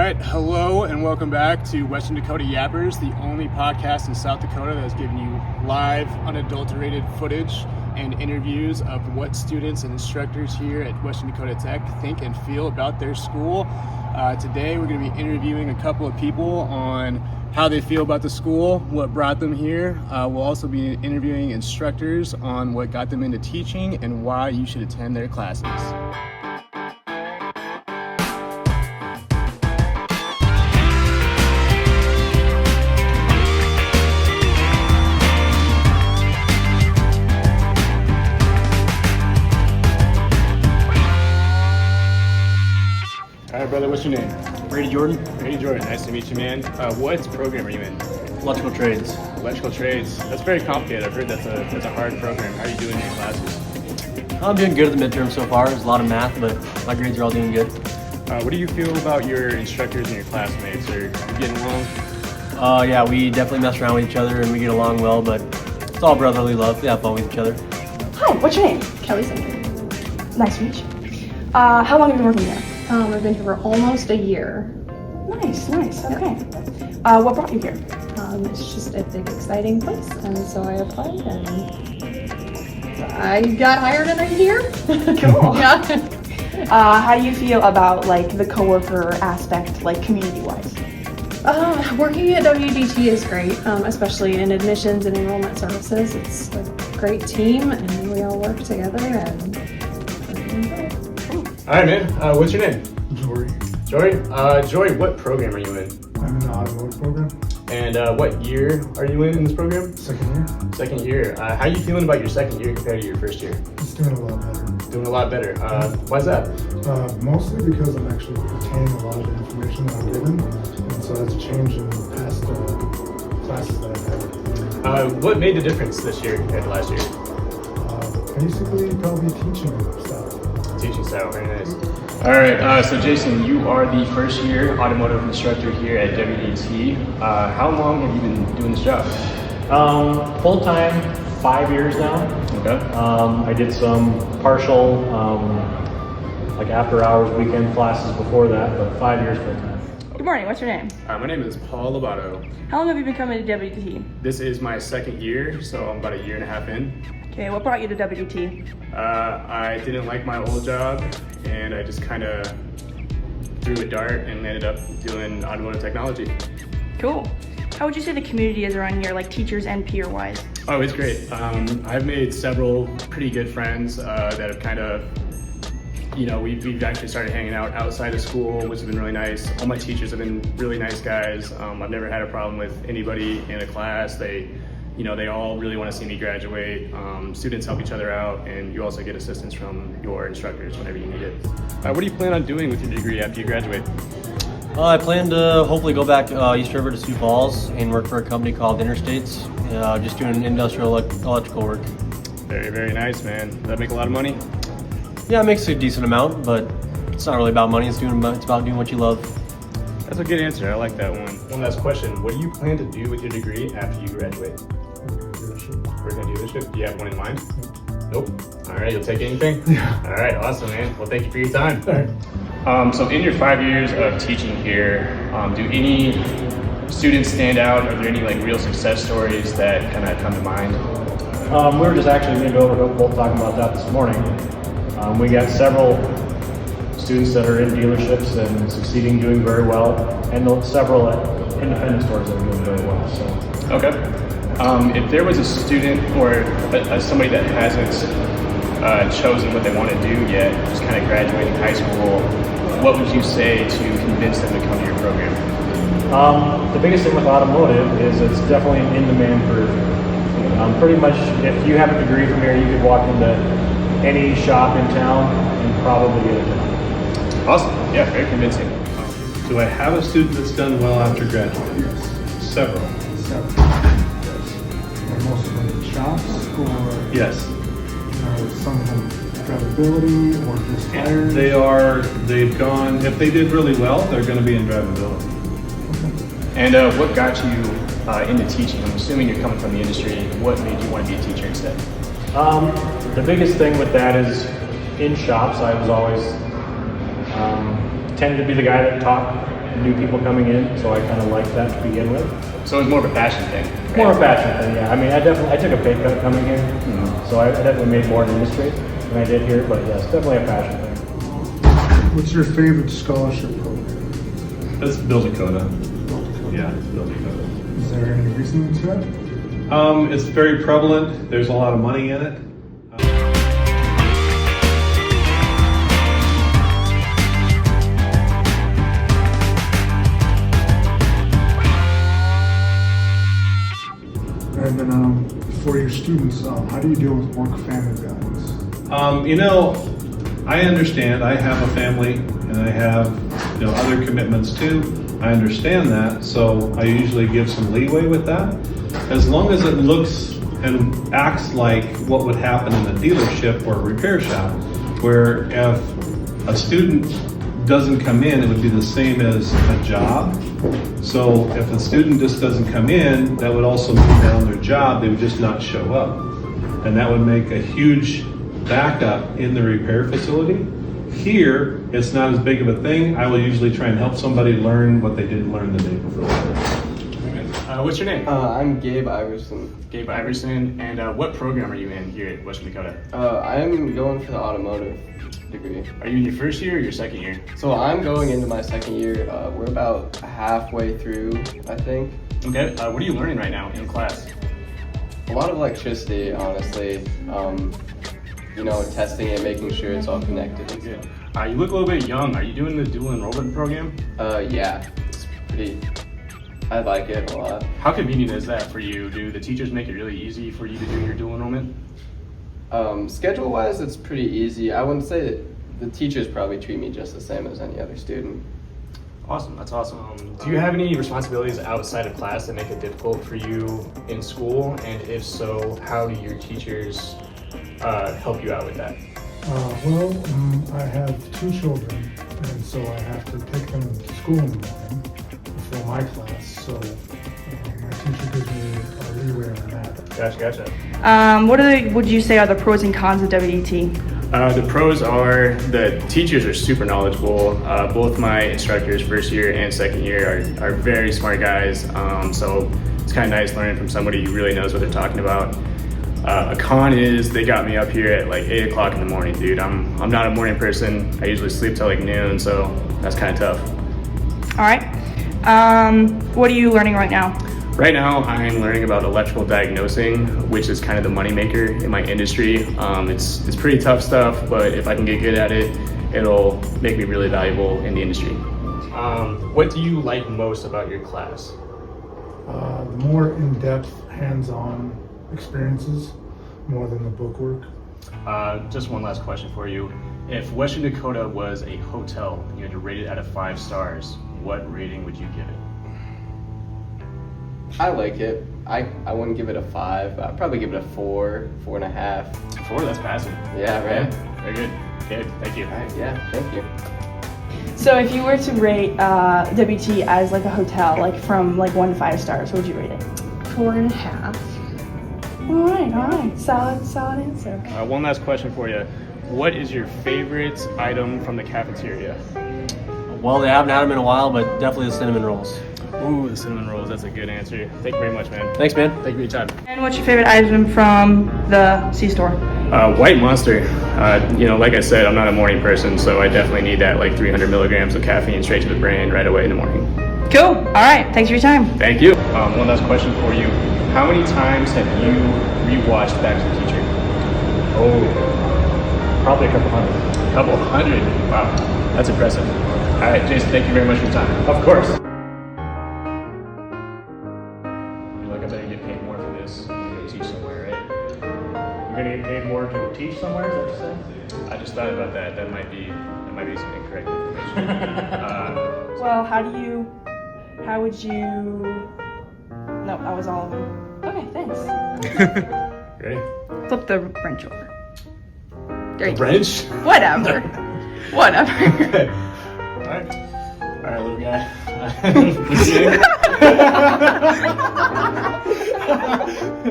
right, hello and welcome back to Western Dakota Yappers, the only podcast in South Dakota that has given you live, unadulterated footage and interviews of what students and instructors here at Western Dakota Tech think and feel about their school. Today we're going to be interviewing a couple of people on how they feel about the school, what brought them here. We'll also be interviewing instructors on what got them into teaching and why you should attend their classes. All right, brother, what's your name? Brady Jordan. Brady Jordan, nice to meet you, man. What program are you in? Electrical trades. Electrical trades. That's very complicated. I've heard that's a hard program. How are you doing in your classes? I'm doing good at the midterm so far. There's a lot of math, but my grades are all doing good. What do you feel about your instructors and your classmates? Are you getting along? Yeah, we definitely mess around with each other and we get along well, but it's all brotherly love. We have fun with each other. Hi, what's your name? Kelly Singer. Nice to meet you. How long have you been working here? I've been here for almost a year. Nice, okay. What brought you here? It's just a big, exciting place, and so I applied, and I got hired, and I'm here. Cool. Yeah. How do you feel about like the coworker aspect, like community-wise? Working at WDT is great, especially in admissions and enrollment services. It's a great team, and we all work together, and we're doing good. All right, man. What's your name? Jory. Jory, what program are you in? I'm in the automotive program. And what year are you in this program? Second year. Second year. How are you feeling about your second year compared to your first year? Just doing a lot better. Doing a lot better. Why's that? Mostly because I'm actually retaining a lot of the information that I'm given, and so that's a change in the past classes that I've had. What made the difference this year compared to last year? Basically, probably teaching stuff. Teaching style, very nice. All right, so Jason, you are the first year automotive instructor here at WDT. How long have you been doing this job? Full time, 5 years now. Okay. I did some partial, like after hours, weekend classes before that, but 5 years full time. Good morning, what's your name? My name is Paul Lobato. How long have you been coming to WDT? This is my second year, so I'm about a year and a half in. Okay, what brought you to WDT? I didn't like my old job, and I just kind of threw a dart and ended up doing automotive technology. Cool. How would you say the community is around here, like teachers and peer-wise? Oh, it's great. I've made several pretty good friends that have kind of, we've actually started hanging out outside of school, which has been really nice. All my teachers have been really nice guys. I've never had a problem with anybody in a class. They all really want to see me graduate. Students help each other out, and you also get assistance from your instructors whenever you need it. What do you plan on doing with your degree after you graduate? I plan to hopefully go back East River to Sioux Falls and work for a company called Interstates, just doing industrial electrical work. Very, very nice, man. Does that make a lot of money? Yeah, it makes a decent amount, but it's not really about money. It's about doing what you love. That's a good answer. I like that one. One last question. What do you plan to do with your degree after you graduate? We're going to do this shit. Do you have one in mind? Nope. All right, you'll take anything? Yeah. All right, awesome, man. Well, thank you for your time. All right. So in your 5 years of teaching here, do any students stand out? Are there any real success stories that kind of come to mind? We were just actually me and Bill were both talking about that this morning. We got several students that are in dealerships and succeeding, doing very well, and several at independent stores that are doing very well. So. Okay. If there was a student or somebody that hasn't chosen what they want to do yet, just kind of graduating high school, what would you say to convince them to come to your program? The biggest thing with automotive is it's definitely an in-demand career. Pretty much, if you have a degree from here, you could walk into any shop in town and probably get a job. Awesome. Yeah, very convincing. Do I have a student that's done well after graduating? Yes. Several. Several. Yes. Are most of them in shops, or Yes. are some of them drivability, or just hired? They've gone, if they did really well, they're going to be in drivability. And what got you into teaching? I'm assuming you're coming from the industry. What made you want to be a teacher instead? The biggest thing with that is in shops, I was always tended to be the guy that taught new people coming in, so I kind of like that to begin with. So it's more of a passion thing. Right? More a passion thing, yeah. I mean, I took a pay cut coming here, so I definitely made more in the industry than I did here, but yes, definitely a passion thing. What's your favorite scholarship program? That's Bill Dakota. Yeah, Bill Dakota. Is there any reason to it? It's very prevalent. There's a lot of money in it. And then for your students, how do you deal with work-family balance? I understand. I have a family and I have other commitments too. I understand that, so I usually give some leeway with that. As long as it looks and acts like what would happen in a dealership or a repair shop, where if a student doesn't come in, it would be the same as a job. So if a student just doesn't come in, that would also move down their job, they would just not show up. And that would make a huge backup in the repair facility. Here, it's not as big of a thing. I will usually try and help somebody learn what they didn't learn the day before. What's your name? I'm Gabe Iverson. Gabe Iverson. And what program are you in here at Western Dakota? I am going for the automotive degree. Are you in your first year or your second year? So I'm going into my second year. We're about halfway through, I think. Okay. What are you learning right now in class? A lot of electricity, honestly. Testing it, making sure it's all connected. Good. You look a little bit young. Are you doing the dual enrollment program? Yeah, it's pretty. I like it a lot. How convenient is that for you? Do the teachers make it really easy for you to do your dual enrollment? Schedule-wise, it's pretty easy. I wouldn't say that the teachers probably treat me just the same as any other student. Awesome, that's awesome. Do you have any responsibilities outside of class that make it difficult for you in school? And if so, how do your teachers help you out with that? I have 2 children, and so I have to take them to school in the morning before my class, so my teacher gives me a leeway on that. Gotcha. What would you say are the pros and cons of WDT? The pros are the teachers are super knowledgeable. Both my instructors, first year and second year, are very smart guys. So it's kind of nice learning from somebody who really knows what they're talking about. A con is they got me up here at like 8 o'clock in the morning, dude. I'm not a morning person. I usually sleep till like noon, so that's kind of tough. All right. What are you learning right now? Right now, I'm learning about electrical diagnosing, which is kind of the moneymaker in my industry. It's pretty tough stuff, but if I can get good at it, it'll make me really valuable in the industry. What do you like most about your class? The more in-depth, hands-on experiences, more than the bookwork. Just one last question for you. If Western Dakota was a hotel and you had to rate it out of 5 stars, what rating would you give it? I like it. I wouldn't give it a 5. I'd probably give it a 4, 4.5. 4, that's passing. Yeah, right? Very good. Okay, thank you. All right, yeah, thank you. So if you were to rate WT as like a hotel, like from like 1 to 5 stars, what would you rate it? 4.5. All right. Solid answer. One last question for you. What is your favorite item from the cafeteria? Well, they haven't had them in a while, but definitely the cinnamon rolls. Ooh, the cinnamon rolls. That's a good answer. Thank you very much, man. Thanks, man. Thank you for your time. And what's your favorite item from the C-store? White Monster. Like I said, I'm not a morning person, so I definitely need that like 300 milligrams of caffeine straight to the brain right away in the morning. Cool. All right. Thanks for your time. Thank you. One last question for you. How many times have you rewatched Back to the Future? Oh, probably a couple hundred. A couple hundred? Wow, that's impressive. All right, Jason, thank you very much for your time. Of course. Like I bet you get paid more for this to go teach somewhere, right? You're gonna get paid more to teach somewhere, is that what you said? I just thought about that. That might be some incorrect information. Well, how would you? No, that was all of them. Okay, thanks. Ready? Flip the wrench over. There you go. Wrench? Whatever. Okay. All right, little guy. What you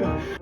doing?